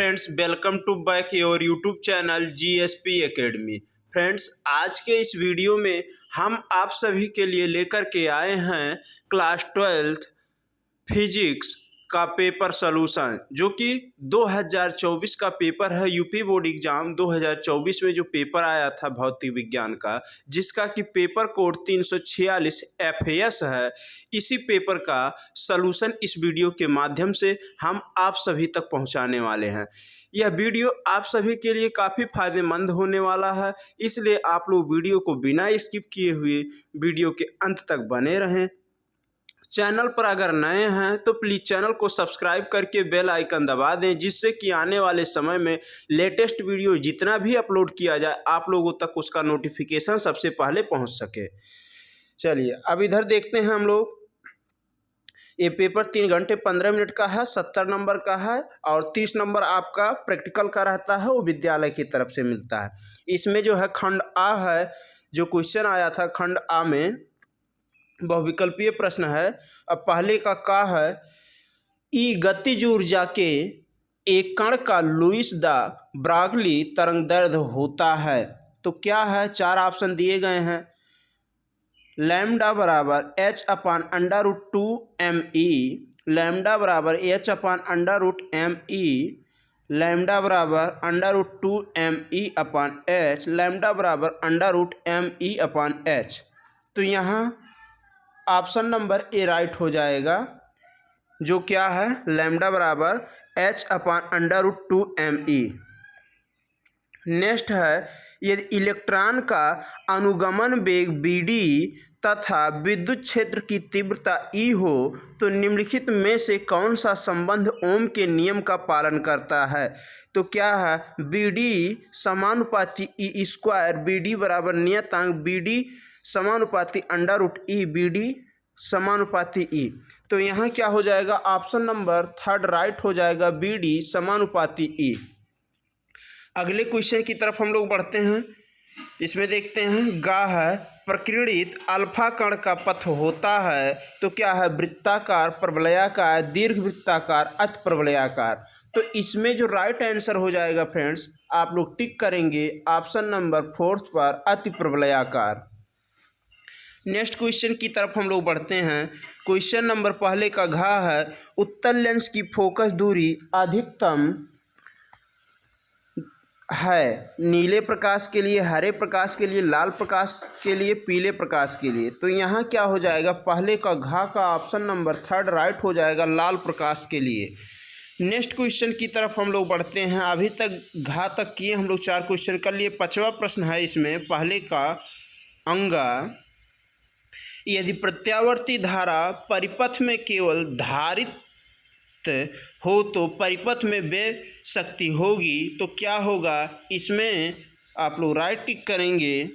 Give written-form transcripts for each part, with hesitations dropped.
Friends, welcome to back your YouTube channel GSP academy. Friends, आज के इस video में हम आप सभी के लिए लेकर के आए हैं क्लास 12th फिजिक्स का पेपर सॉल्यूशन, जो कि 2024 का पेपर है। यूपी बोर्ड एग्जाम 2024 में जो पेपर आया था भौतिक विज्ञान का, जिसका कि पेपर कोड 346 FAS है। इसी पेपर का सॉल्यूशन इस वीडियो के माध्यम से हम आप सभी तक पहुंचाने वाले हैं। यह वीडियो आप सभी के लिए काफ़ी फायदेमंद होने वाला है, इसलिए आप लोग वीडियो को बिना स्किप किए हुए वीडियो के अंत तक बने रहें। चैनल पर अगर नए हैं तो प्लीज़ चैनल को सब्सक्राइब करके बेल आइकन दबा दें, जिससे कि आने वाले समय में लेटेस्ट वीडियो जितना भी अपलोड किया जाए आप लोगों तक उसका नोटिफिकेशन सबसे पहले पहुंच सके। चलिए अब इधर देखते हैं हम लोग। ये पेपर 3 घंटे 15 मिनट का है, 70 नंबर का है और 30 नंबर आपका प्रैक्टिकल का रहता है, वो विद्यालय की तरफ से मिलता है। इसमें जो है खंड आ है, जो क्वेश्चन आया था खंड आ में बहुविकल्पीय प्रश्न है। अब पहले का है, ई गतिज ऊर्जा के एक कण का लुईस द ब्रागली तरंगदैर्ध्य होता है। तो क्या है, 4 ऑप्शन दिए गए हैं। लैम्डा बराबर h/√2me, लैम्डा बराबर h/√me, लैम्डा बराबर √2me/h, लैम्डा बराबर √me/h। तो यहाँ ऑप्शन नंबर ए राइट हो जाएगा, जो क्या है लैम्डा बराबर h/√2me। नेक्स्ट है, यदि इलेक्ट्रॉन का अनुगमन वेग bd तथा विद्युत क्षेत्र की तीव्रता E हो तो निम्नलिखित में से कौन सा संबंध ओम के नियम का पालन करता है। तो क्या है, bd समानुपाती E², bd बराबर नियतांक bd समानुपाती √E, bd समानुपाती E। तो यहाँ क्या हो जाएगा, ऑप्शन नंबर 3 राइट हो जाएगा, bd समानुपाती E। अगले क्वेश्चन की तरफ हम लोग बढ़ते हैं। इसमें देखते हैं, गा है प्रकीर्णित अल्फा कण का पथ होता है। तो क्या है, वृत्ताकार, परवलयाकार, दीर्घ वृत्ताकार, अति परवलयाकार। तो इसमें जो राइट आंसर हो जाएगा फ्रेंड्स, आप लोग टिक करेंगे ऑप्शन नंबर 4 पर, अति परवलयाकार। नेक्स्ट क्वेश्चन की तरफ हम लोग बढ़ते हैं। क्वेश्चन नंबर पहले का घा है, उत्तल लेंस की फोकस दूरी अधिकतम है नीले प्रकाश के लिए, हरे प्रकाश के लिए, लाल प्रकाश के लिए, पीले प्रकाश के लिए। तो यहाँ क्या हो जाएगा, पहले का घा का ऑप्शन नंबर 3 राइट हो जाएगा, लाल प्रकाश के लिए। नेक्स्ट क्वेश्चन की तरफ हम लोग बढ़ते हैं। अभी तक घा तक किए हम लोग 4 क्वेश्चन कर लिए। 5वां प्रश्न है इसमें, पहले का अंगा, यदि प्रत्यावर्ती धारा परिपथ में केवल धारित हो तो परिपथ में व्यय शक्ति होगी। तो क्या होगा, इसमें आप लोग राइट टिक करेंगे।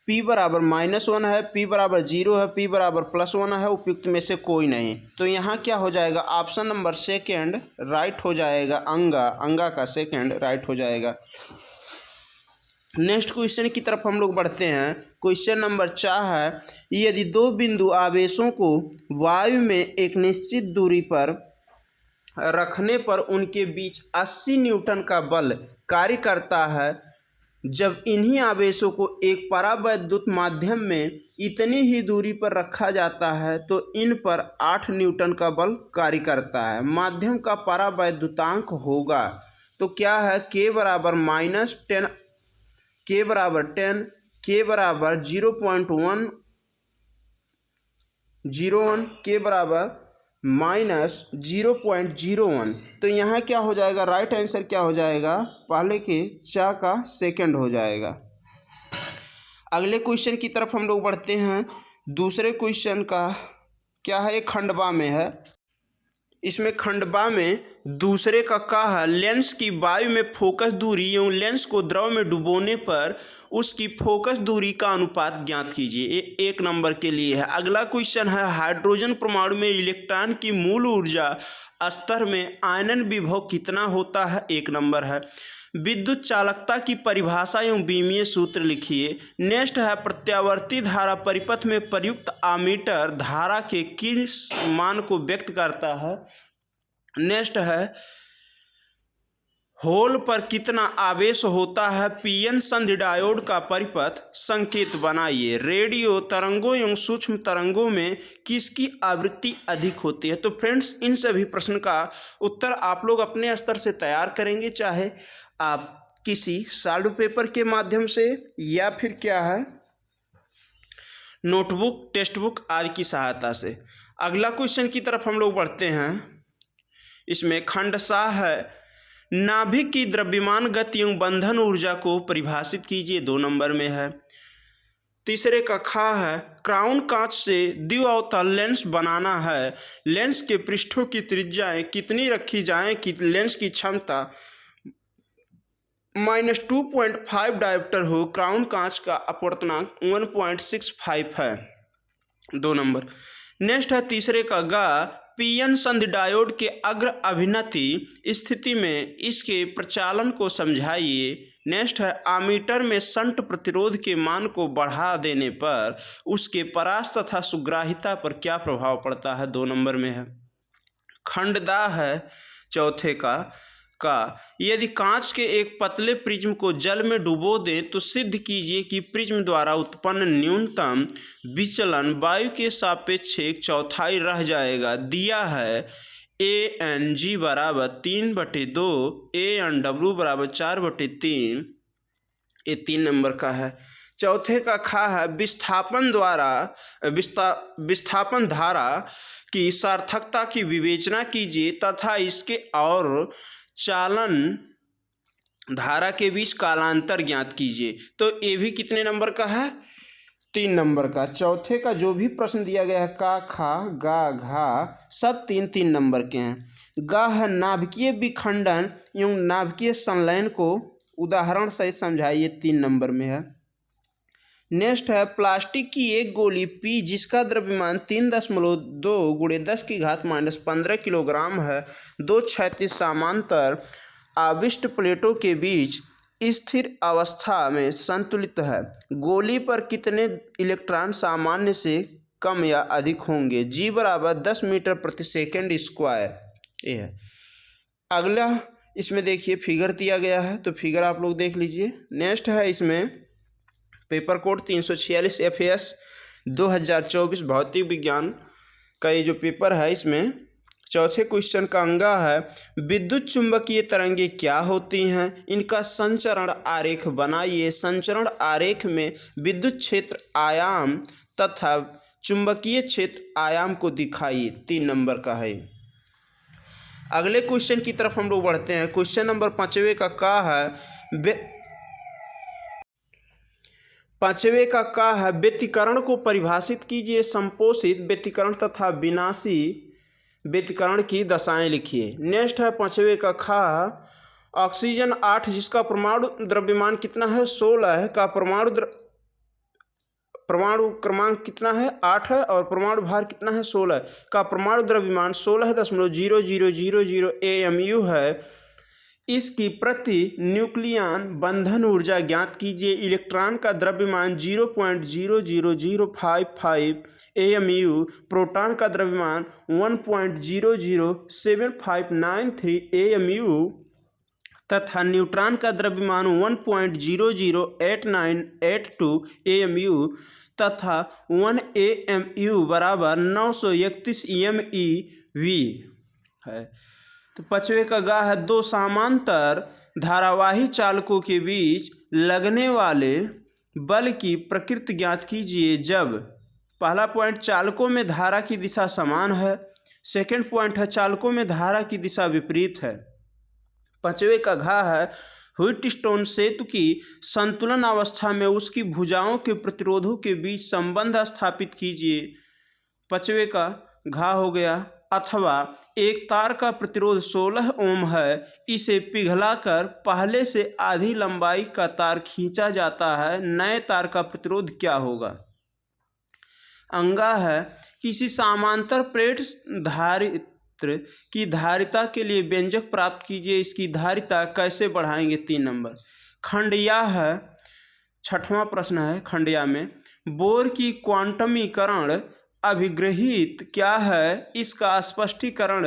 P बराबर -1 है, P बराबर 0 है, P बराबर +1 है, उपयुक्त में से कोई नहीं। तो यहाँ क्या हो जाएगा, ऑप्शन नंबर 2 राइट हो जाएगा, अंगा का 2 राइट हो जाएगा। नेक्स्ट क्वेश्चन की तरफ हम लोग बढ़ते हैं। क्वेश्चन नंबर 4 है, यदि 2 बिंदु आवेशों को वायु में एक निश्चित दूरी पर रखने पर उनके बीच 80 न्यूटन का बल कार्य करता है, जब इन्हीं आवेशों को एक परावैद्युत माध्यम में इतनी ही दूरी पर रखा जाता है तो इन पर 8 न्यूटन का बल कार्य करता है। माध्यम का परावैद्युतांक होगा। तो क्या है, K बराबर -10, K बराबर 10, K बराबर 0.101, K बराबर -0.01। तो यहाँ क्या हो जाएगा, राइट आंसर क्या हो जाएगा, पहले के चा का 2 हो जाएगा। अगले क्वेश्चन की तरफ हम लोग बढ़ते हैं। दूसरे क्वेश्चन का क्या है, एक खंडवा में है। इसमें खंडवा में दूसरे का है, लेंस की वायु में फोकस दूरी एवं लेंस को द्रव में डुबोने पर उसकी फोकस दूरी का अनुपात ज्ञात कीजिए। ये 1 नंबर के लिए है। अगला क्वेश्चन है, हाइड्रोजन परमाणु में इलेक्ट्रॉन की मूल ऊर्जा स्तर में आयनन विभव कितना होता है। 1 नंबर है। विद्युत चालकता की परिभाषा एवं विमीय सूत्र लिखिए। नेक्स्ट है, प्रत्यावर्ती धारा परिपथ में प्रयुक्त आमीटर धारा के किस मान को व्यक्त करता है। नेक्स्ट है, होल पर कितना आवेश होता है, पीएन संधि डायोड का परिपथ संकेत बनाइए। रेडियो तरंगों एवं सूक्ष्म तरंगों में किसकी आवृत्ति अधिक होती है। तो फ्रेंड्स, इन सभी प्रश्न का उत्तर आप लोग अपने स्तर से तैयार करेंगे, चाहे आप किसी सॉल्व पेपर के माध्यम से या फिर क्या है नोटबुक, टेक्स्ट बुक आदि की सहायता से। अगला क्वेश्चन की तरफ हम लोग बढ़ते हैं। इसमें खंड सा है, नाभिक की द्रव्यमान गति एवं बंधन ऊर्जा को परिभाषित कीजिए, 2 नंबर में है। तीसरे का खा है, क्राउन कांच से द्विअवतल लेंस बनाना है, लेंस के पृष्ठों की त्रिज्याएं कितनी रखी जाएं कि लेंस की क्षमता -2.5 डायोप्टर हो। क्राउन कांच का अपवर्तनांक 1.65 है, 2 नंबर। नेक्स्ट है तीसरे का गा, पीएन संधि डायोड के अग्र अभिनति स्थिति में इसके प्रचालन को समझाइए। नेक्स्ट है आमीटर में शंट प्रतिरोध के मान को बढ़ा देने पर उसके परास तथा सुग्राहिता पर क्या प्रभाव पड़ता है, 2 नंबर में है। खंड दा है चौथे का यदि कांच के एक पतले प्रिज्म को जल में डुबो दें तो सिद्ध कीजिए कि प्रिज्म द्वारा उत्पन्न न्यूनतम विचलन वायु के सापेक्ष 1/4 रह जाएगा। दिया है ANG बराबर 3/2, ANW बराबर 4/3, ये 3 नंबर का है। चौथे का खा है, विस्थापन धारा की सार्थकता की विवेचना कीजिए तथा इसके और चालन धारा के बीच कालांतर ज्ञात कीजिए। तो ये भी कितने नंबर का है, 3 नंबर का। चौथे का जो भी प्रश्न दिया गया है का, खा, गा, घा, सब 3-3 नंबर के हैं। गा है, नाभिकीय विखंडन एवं नाभिकीय संलयन को उदाहरण सहित समझाइए, 3 नंबर में है। नेक्स्ट है प्लास्टिक की एक गोली पी जिसका द्रव्यमान 3.2 × 10⁻15 किलोग्राम है, 2 क्षैतिज समांतर आविष्ट प्लेटों के बीच स्थिर अवस्था में संतुलित है। गोली पर कितने इलेक्ट्रॉन सामान्य से कम या अधिक होंगे। जी बराबर 10 मीटर प्रति सेकेंड स्क्वायर, ये है। अगला इसमें देखिए फिगर दिया गया है, तो फिगर आप लोग देख लीजिए। नेक्स्ट है इसमें पेपर कोड 346 FAS 2024 भौतिक विज्ञान का ये जो पेपर है, इसमें चौथे क्वेश्चन का अंगा है, विद्युत चुंबकीय तरंगें क्या होती हैं, इनका संचरण आरेख बनाइए। संचरण आरेख में विद्युत क्षेत्र आयाम तथा चुंबकीय क्षेत्र आयाम को दिखाइए, 3 नंबर का है। अगले क्वेश्चन की तरफ हम लोग बढ़ते हैं। क्वेश्चन नंबर 5वें का है, 5वें का है, व्यतिकरण को परिभाषित कीजिए। संपोषित व्यतिकरण तथा विनाशी व्यतिकरण की दशाएं लिखिए। नेक्स्ट है 5वें का खा, ऑक्सीजन 8 जिसका परमाणु द्रव्यमान कितना है, 16 है, का परमाणु क्रमांक कितना है, 8 है, और परमाणु भार कितना है, 16 का परमाणु द्रव्यमान 16.0000 AMU है। इसकी प्रति न्यूक्लियन बंधन ऊर्जा ज्ञात कीजिए। इलेक्ट्रॉन का द्रव्यमान 0.00055 AMU, प्रोटॉन का द्रव्यमान 1.007593 AMU तथा न्यूट्रॉन का द्रव्यमान 1.008982 AMU तथा 1 AMU बराबर 931 MeV है। तो 5वें का गा है, 2 समांतर धारावाही चालकों के बीच लगने वाले बल की प्रकृति ज्ञात कीजिए। जब पहला पॉइंट चालकों में धारा की दिशा समान है, सेकंड पॉइंट है चालकों में धारा की दिशा विपरीत है। 5वें का घा है, व्हीटस्टोन सेतु की संतुलन अवस्था में उसकी भुजाओं के प्रतिरोधों के बीच संबंध स्थापित कीजिए। 5वें का घा हो गया, अथवा एक तार का प्रतिरोध 16 ओम है, इसे पिघलाकर पहले से आधी लंबाई का तार खींचा जाता है, नए तार का प्रतिरोध क्या होगा। अंगा है, किसी समांतर प्लेट धारित्र की धारिता के लिए व्यंजक प्राप्त कीजिए। इसकी धारिता कैसे बढ़ाएंगे, 3 नंबर। खंडिया है, 6वां प्रश्न है। खंडिया में बोर की क्वांटमीकरण अभिग्रहित क्या है, इसका स्पष्टीकरण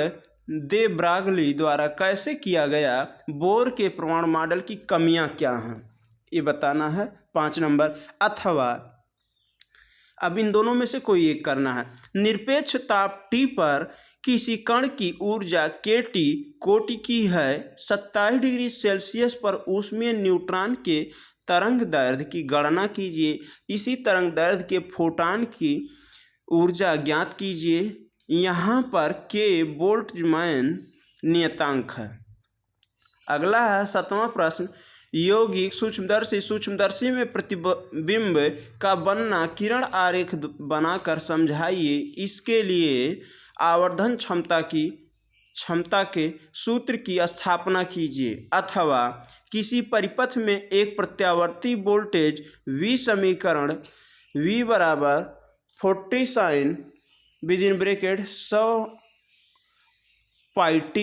दे ब्रागली द्वारा कैसे किया गया? बोर के परमाणु मॉडल की कमियां क्या हैं, ये बताना है 5 नंबर। अथवा अब इन दोनों में से कोई एक करना है। निरपेक्ष ताप T पर किसी कण की ऊर्जा kT कोटि की है। 27 डिग्री सेल्सियस पर ऊष्मीय न्यूट्रॉन के तरंग दैर्ध्य की गणना कीजिए। इसी तरंग दैर्ध्य के फोटॉन की ऊर्जा ज्ञात कीजिए। यहाँ पर K बोल्ट्जमैन नियतांक है। अगला है 7वां प्रश्न। यौगिक सूक्ष्मदर्शी में प्रतिबिंब का बनना किरण आरेख बनाकर समझाइए। इसके लिए आवर्धन क्षमता के सूत्र की स्थापना कीजिए। अथवा किसी परिपथ में एक प्रत्यावर्ती वोल्टेज V समीकरण V बराबर 40 sin within bracket 100 πt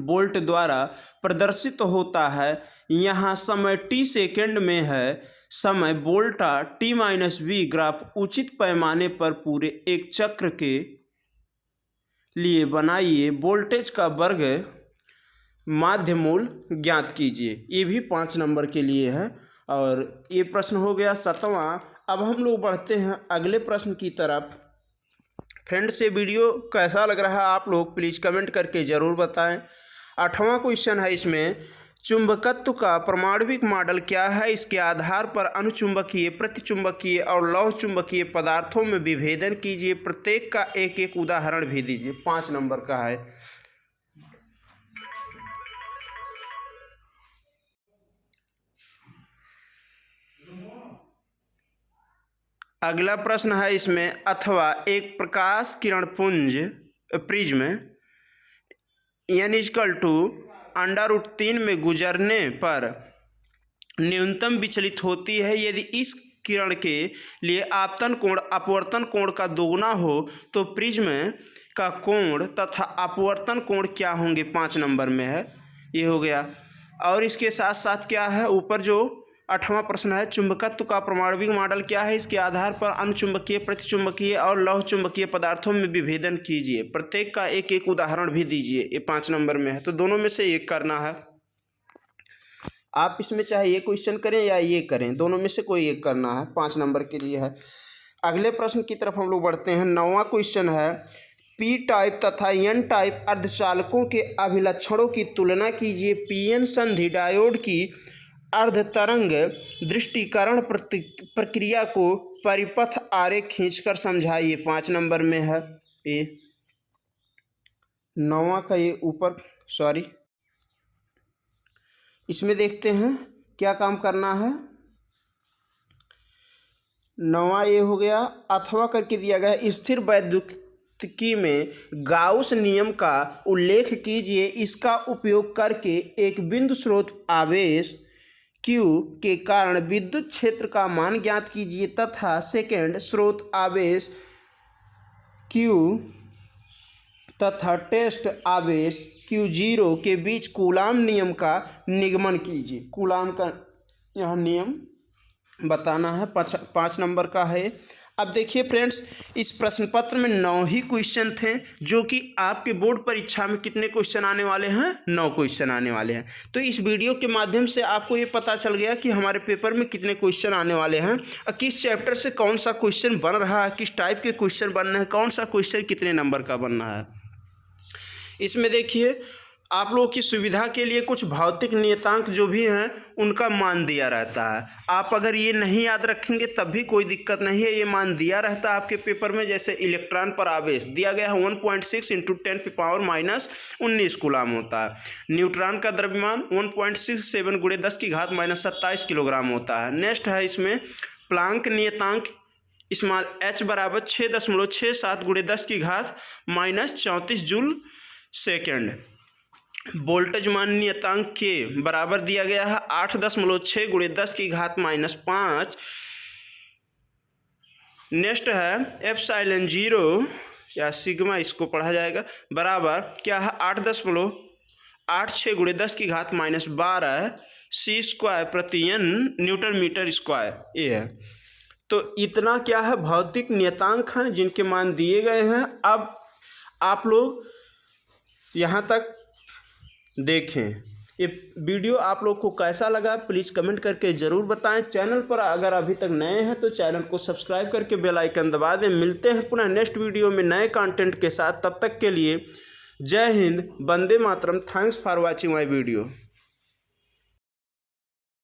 volt द्वारा प्रदर्शित होता है। यहाँ समय t सेकेंड में है। समय वोल्टा t-v ग्राफ उचित पैमाने पर पूरे एक चक्र के लिए बनाइए। वोल्टेज का वर्ग माध्य मूल ज्ञात कीजिए। ये भी 5 नंबर के लिए है और ये प्रश्न हो गया 7वां। अब हम लोग बढ़ते हैं अगले प्रश्न की तरफ। फ्रेंड्स, ये वीडियो कैसा लग रहा है आप लोग प्लीज़ कमेंट करके ज़रूर बताएं। 8वां क्वेश्चन है इसमें, चुंबकत्व का परमाणविक मॉडल क्या है? इसके आधार पर अनुचुंबकीय, प्रतिचुंबकीय और लौह चुंबकीय पदार्थों में विभेदन कीजिए। प्रत्येक का एक एक उदाहरण भी दीजिए। 5 नंबर का है। अगला प्रश्न है इसमें, अथवा एक प्रकाश किरण पुंज प्रिज्म n=√3 में गुजरने पर न्यूनतम विचलित होती है। यदि इस किरण के लिए आपतन कोण अपवर्तन कोण का दोगुना हो तो प्रिज्म का कोण तथा अपवर्तन कोण क्या होंगे? 5 नंबर में है, ये हो गया। और इसके साथ साथ क्या है, ऊपर जो 8वां प्रश्न है, चुंबकत्व का परमाणविक मॉडल क्या है? इसके आधार पर अनुचुंबकीय, प्रतिचुंबकीय और लौह चुंबकीय पदार्थों में विभेदन कीजिए। प्रत्येक का एक एक उदाहरण भी दीजिए। ये 5 नंबर में है, तो दोनों में से एक करना है। आप इसमें चाहे ये क्वेश्चन करें या ये करें, दोनों में से कोई एक करना है। 5 नंबर के लिए है। अगले प्रश्न की तरफ हम लोग बढ़ते हैं। 9वां क्वेश्चन है, P टाइप तथा N टाइप अर्धचालकों के अभिलक्षणों की तुलना कीजिए। PN संधि डायोड की अर्ध तरंग दृष्टिकरण प्रक्रिया को परिपथ आरेख खींचकर समझाइए। 5 नंबर में है ये। 9वां का ये ऊपर इसमें देखते हैं क्या काम करना है। 9वां ये हो गया। अथवा करके दिया गया, स्थिर वैद्युतिकी में गाउस नियम का उल्लेख कीजिए। इसका उपयोग करके एक बिंदु स्रोत आवेश Q के कारण विद्युत क्षेत्र का मान ज्ञात कीजिए तथा सेकेंड स्रोत आवेश Q तथा टेस्ट आवेश Q0 के बीच कूलाम नियम का निगमन कीजिए। कूलाम का यह नियम बताना है। 5 नंबर का है। अब देखिए फ्रेंड्स, इस प्रश्न पत्र में 9 ही क्वेश्चन थे, जो कि आपके बोर्ड परीक्षा में कितने क्वेश्चन आने वाले हैं? 9 क्वेश्चन आने वाले हैं। तो इस वीडियो के माध्यम से आपको ये पता चल गया कि हमारे पेपर में कितने क्वेश्चन आने वाले हैं और किस चैप्टर से कौन सा क्वेश्चन बन रहा है, किस टाइप के क्वेश्चन बनना है, कौन सा क्वेश्चन कितने नंबर का बनना है। इसमें देखिए, आप लोगों की सुविधा के लिए कुछ भौतिक नियतांक जो भी हैं उनका मान दिया रहता है। आप अगर ये नहीं याद रखेंगे तब भी कोई दिक्कत नहीं है, ये मान दिया रहता है आपके पेपर में। जैसे इलेक्ट्रॉन पर आवेश दिया गया है 1.6 × 10⁻⁻19 कूलाम होता है। न्यूट्रॉन का द्रव्यमान 1.67 × 10⁻27 किलोग्राम होता है। नेक्स्ट है इसमें प्लांक नियतांक स्मॉल h बराबर 6.67 × 10⁻34 जूल सेकेंड। वोल्टेज मान नियतांक के बराबर दिया गया है 8.6 × 10⁻5। नेक्स्ट है एप्सिलॉन0 या सिग्मा, इसको पढ़ा जाएगा, बराबर क्या है 8.86 × 10⁻12 c² प्रति n न्यूटन मीटर स्क्वायर। ये है। तो इतना क्या है, भौतिक नियतांक हैं जिनके मान दिए गए हैं। अब आप लोग यहाँ तक देखें। ये वीडियो आप लोग को कैसा लगा प्लीज़ कमेंट करके ज़रूर बताएं। चैनल पर अगर अभी तक नए हैं तो चैनल को सब्सक्राइब करके बेल आइकन दबा दें। मिलते हैं पुनः नेक्स्ट वीडियो में नए कंटेंट के साथ। तब तक के लिए जय हिंद, वंदे मातरम। Thanks for watching my video.